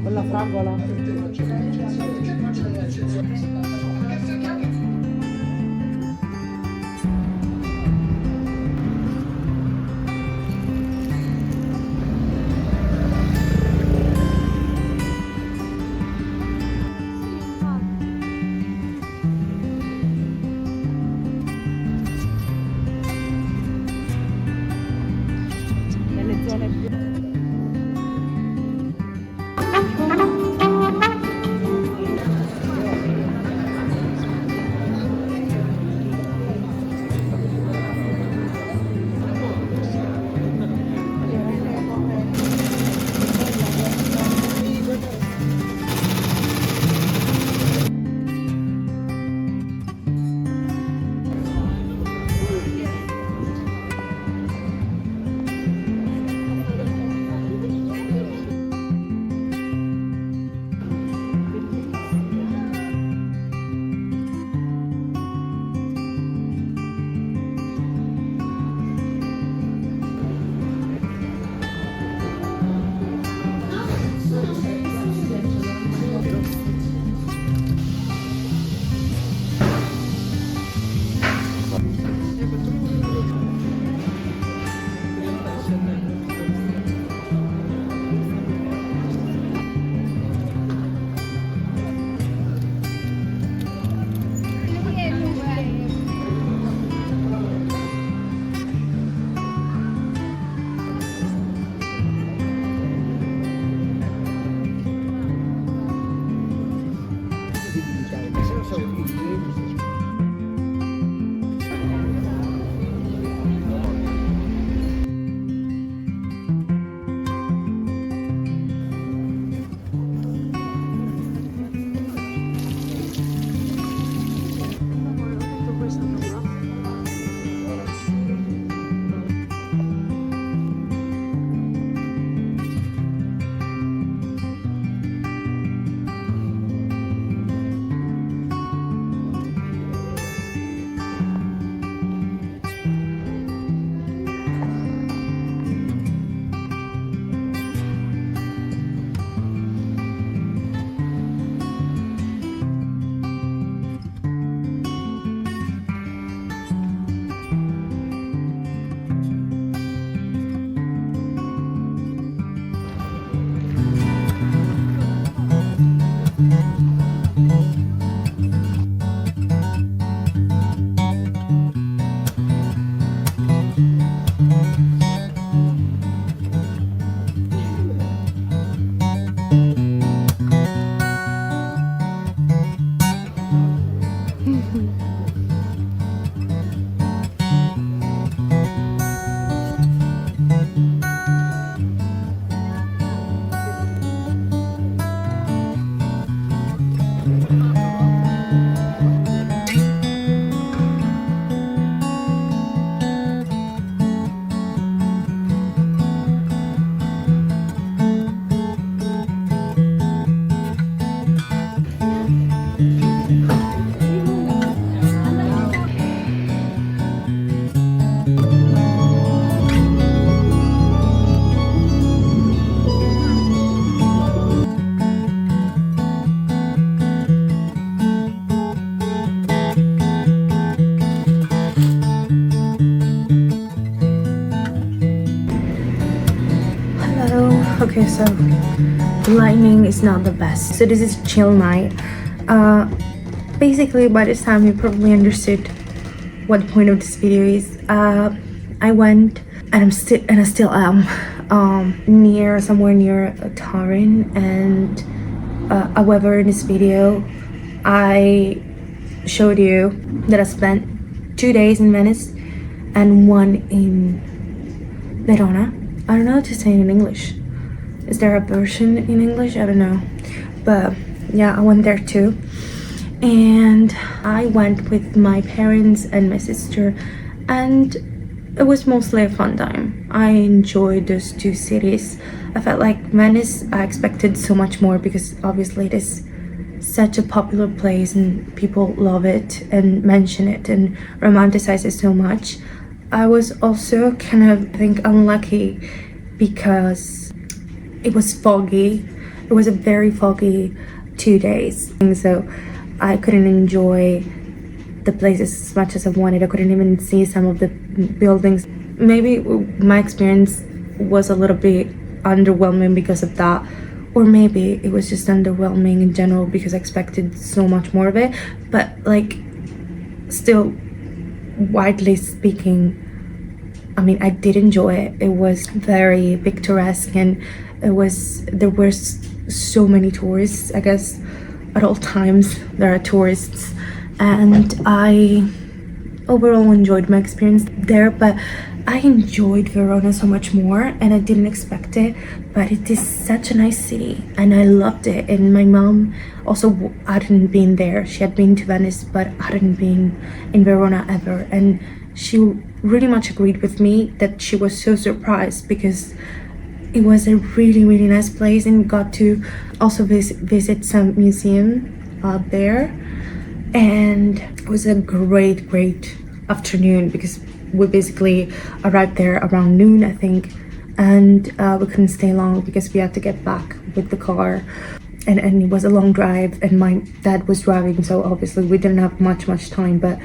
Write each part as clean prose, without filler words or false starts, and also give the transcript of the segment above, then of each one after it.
Quella fragola. Nelle zone più... Okay, so the lighting is not the best. So this is chill night. Basically, by this time you probably understood what the point of this video is. I went and I still am somewhere near Turin, and however in this video I showed you that I spent 2 days in Venice and 1 in Verona. I don't know how to say it in English. Is there a version in English? I don't know. But yeah, I went there too. And I went with my parents and my sister, and it was mostly a fun time. I enjoyed those 2 cities. I felt like Venice, I expected so much more because obviously it is such a popular place and people love it and mention it and romanticize it so much. I was also kind of, I think, unlucky because it was foggy. It was a very foggy 2 days, and so I couldn't enjoy the places as much as I wanted. I couldn't even see some of the buildings. Maybe my experience was a little bit underwhelming because of that, or maybe it was just underwhelming in general because I expected so much more of it. But like, still, widely speaking, I mean, I did enjoy it. It was very picturesque, and there were so many tourists. I guess at all times there are tourists, and I overall enjoyed my experience there. But I enjoyed Verona so much more, and I didn't expect it, but it is such a nice city and I loved it. And my mom also hadn't been there. She had been to Venice but hadn't been in Verona ever, and she really much agreed with me that she was so surprised because it was a really nice place, and got to also visit some museum there. And it was a great afternoon because we basically arrived there around noon, I think, and we couldn't stay long because we had to get back with the car, and it was a long drive, and my dad was driving, so obviously we didn't have much time. But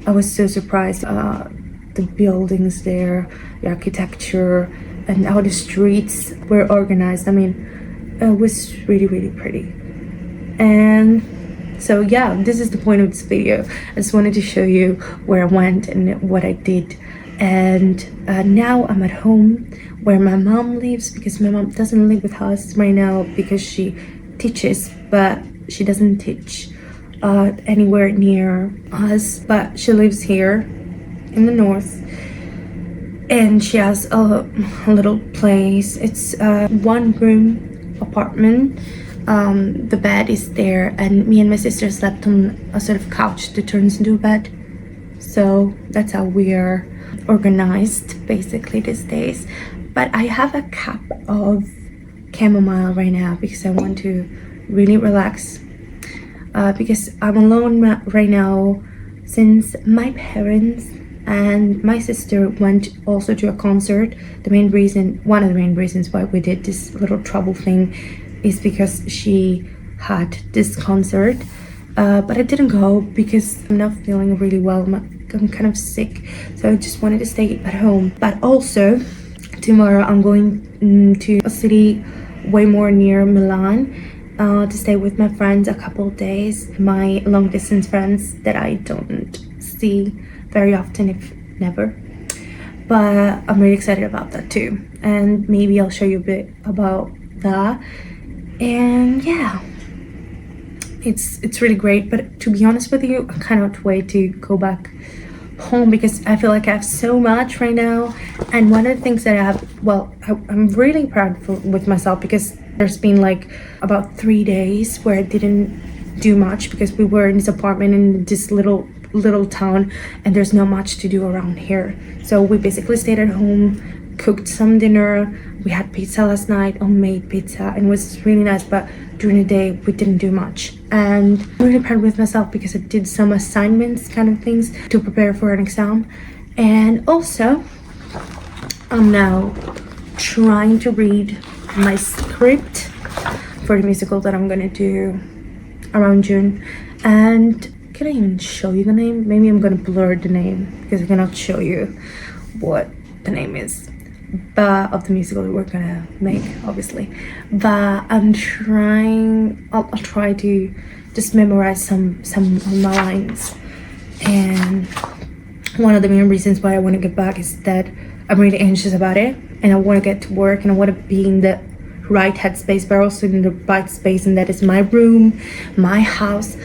I was so surprised, the buildings there, the architecture, and how the streets were organized. I mean, it was really pretty. And so yeah, this is the point of this video. I just wanted to show you where I went and what I did. And now I'm at home where my mom lives, because my mom doesn't live with us right now because she teaches, but she doesn't teach anywhere near us, but she lives here in the north, and she has a little place. It's a 1-room apartment. The bed is there, and me and my sister slept on a sort of couch that turns into a bed. So that's how we are organized basically these days. But I have a cup of chamomile right now because I want to really relax, because I'm alone right now since my parents and my sister went also to a concert. One of the main reasons why we did this little trouble thing is because she had this concert, but I didn't go because I'm not feeling really well. I'm kind of sick, so I just wanted to stay at home. But also tomorrow I'm going to a city way more near Milan to stay with my friends a couple of days, my long distance friends that I don't see very often, if never. But I'm really excited about that too, and maybe I'll show you a bit about that. And yeah, it's really great. But to be honest with you, I cannot wait to go back home because I feel like I have so much right now. And one of the things that I have, well, I'm really proud with myself because there's been like about 3 days where I didn't do much because we were in this apartment in this little town, and there's not much to do around here. So we basically stayed at home, cooked some dinner. We had pizza last night, homemade pizza, and it was really nice. But during the day we didn't do much, and I'm really proud with myself because I did some assignments kind of things to prepare for an exam. And also I'm now trying to read my script for the musical that I'm gonna do around June. And can I even show you the name? Maybe I'm gonna blur the name because I cannot show you what the name is. but of the musical that we're gonna make, obviously. But I'll try to just memorize some of my lines. And one of the main reasons why I want to get back is that I'm really anxious about it, and I want to get to work, and I want to be in the right headspace, but also in the right space, and that is my room, my house,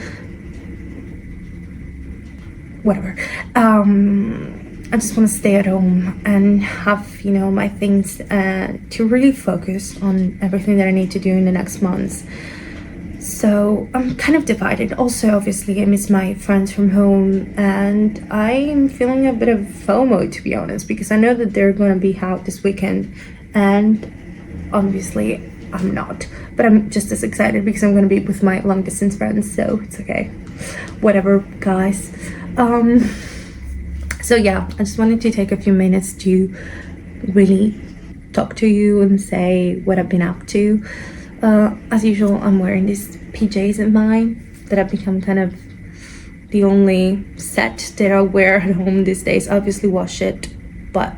whatever. I just want to stay at home and have, my things to really focus on everything that I need to do in the next months. So I'm kind of divided. Also, obviously, I miss my friends from home, and I'm feeling a bit of FOMO, to be honest, because I know that they're going to be out this weekend, and obviously I'm not. But I'm just as excited because I'm going to be with my long distance friends, so it's okay. Whatever, guys. So yeah, I just wanted to take a few minutes to really talk to you and say what I've been up to. As usual, I'm wearing these PJs of mine that have become kind of the only set that I wear at home these days. I obviously wash it, but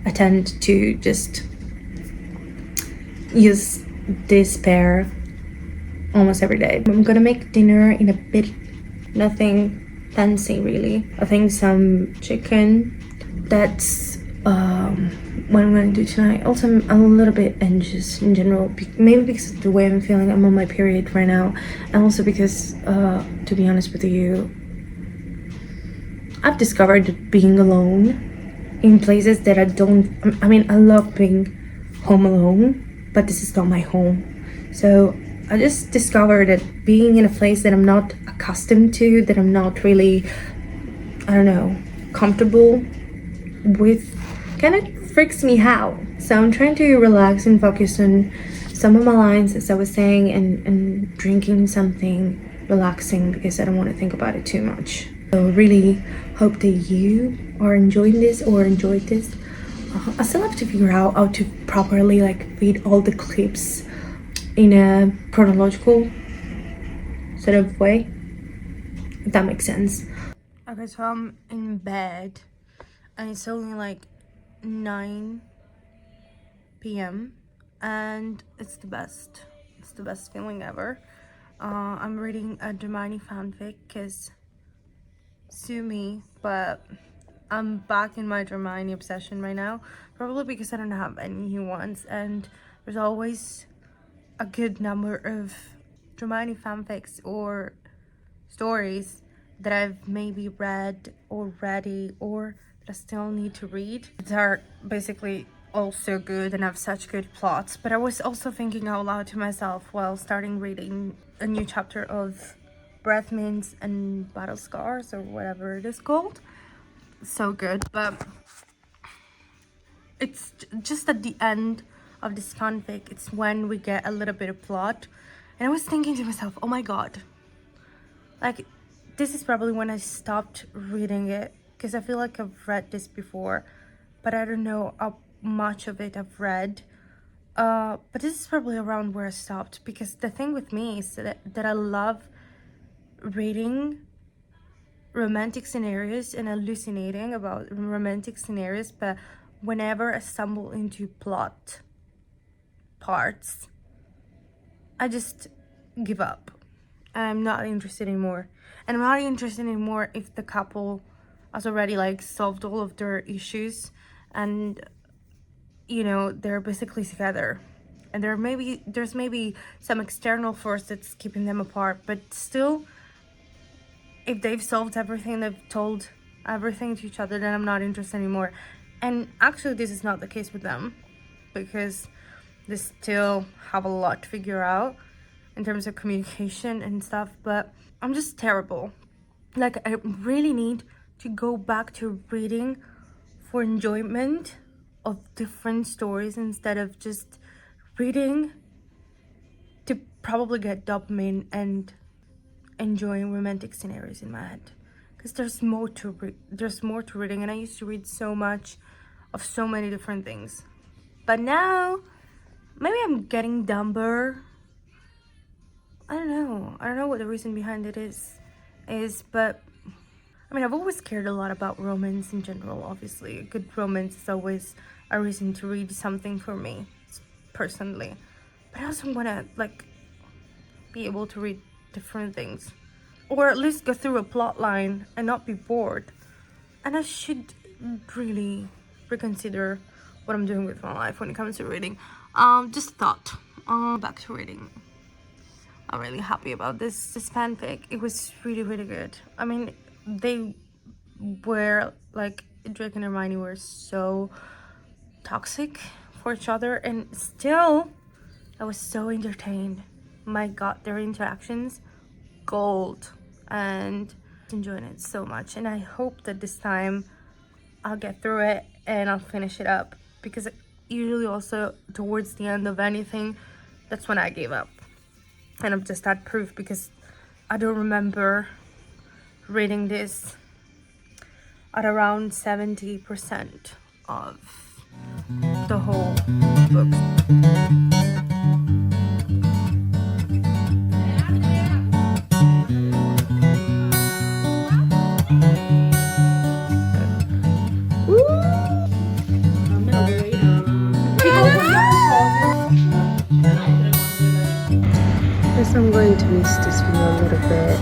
I tend to just use this pair almost every day. I'm gonna make dinner in a bit, nothing fancy really. I think some chicken. That's what I'm gonna do tonight. Also, I'm a little bit anxious in general, maybe because of the way I'm feeling. I'm on my period right now, and also because to be honest with you, I've discovered that being alone in places that I mean, I love being home alone, but this is not my home. So I just discovered that being in a place that I'm not accustomed to, that I'm not really, I don't know, comfortable with, kind of freaks me out. So I'm trying to relax and focus on some of my lines, as I was saying, and drinking something relaxing because I don't want to think about it too much. So really hope that you are enjoying this or enjoyed this. I still have to figure out how to properly read all the clips in a chronological sort of way, if that makes sense. Okay, so I'm in bed and it's only 9 p.m. and it's the best feeling ever. I'm reading a Hermione fanfic because sue me, but I'm back in my Hermione obsession right now, probably because I don't have any new ones, and there's always a good number of Hermione fanfics or stories that I've maybe read already or that I still need to read. They're basically also good and have such good plots. But I was also thinking out loud to myself while starting reading a new chapter of Breath Mints and Battle Scars, or whatever it is called. So good, but it's just at the end of this fanfic, it's when we get a little bit of plot, and I was thinking to myself, oh my god, this is probably when I stopped reading it, because I feel like I've read this before, but I don't know how much of it I've read. But this is probably around where I stopped, because the thing with me is that I love reading romantic scenarios and hallucinating about romantic scenarios, but whenever I stumble into plot parts, I just give up. I'm not interested anymore. And I'm not interested anymore if the couple has already solved all of their issues and they're basically together. And there's maybe some external force that's keeping them apart, but still, if they've solved everything, they've told everything to each other, then I'm not interested anymore. And actually this is not the case with them, because they still have a lot to figure out in terms of communication and stuff, but I'm just terrible. I really need to go back to reading for enjoyment of different stories instead of just reading to probably get dopamine and enjoying romantic scenarios in my head, because there's more to reading, and I used to read so much of so many different things, but now maybe I'm getting dumber. I don't know what the reason behind it is, but I mean, I've always cared a lot about romance in general. Obviously, a good romance is always a reason to read something for me personally. But I also want to like be able to read different things, or at least go through a plot line and not be bored. And I should really reconsider what I'm doing with my life when it comes to reading. Just a thought. Back to reading. I'm really happy about this fanfic. It was really good. I mean, they were like, Drake and Hermione were so toxic for each other, and still I was so entertained. My god, their interactions, gold, and enjoying it so much. And I hope that this time I'll get through it and I'll finish it up, because usually also towards the end of anything, that's when I gave up. And I've just had proof, because I don't remember reading this at around 70% of the whole book. Guess I'm going to miss this view a little bit.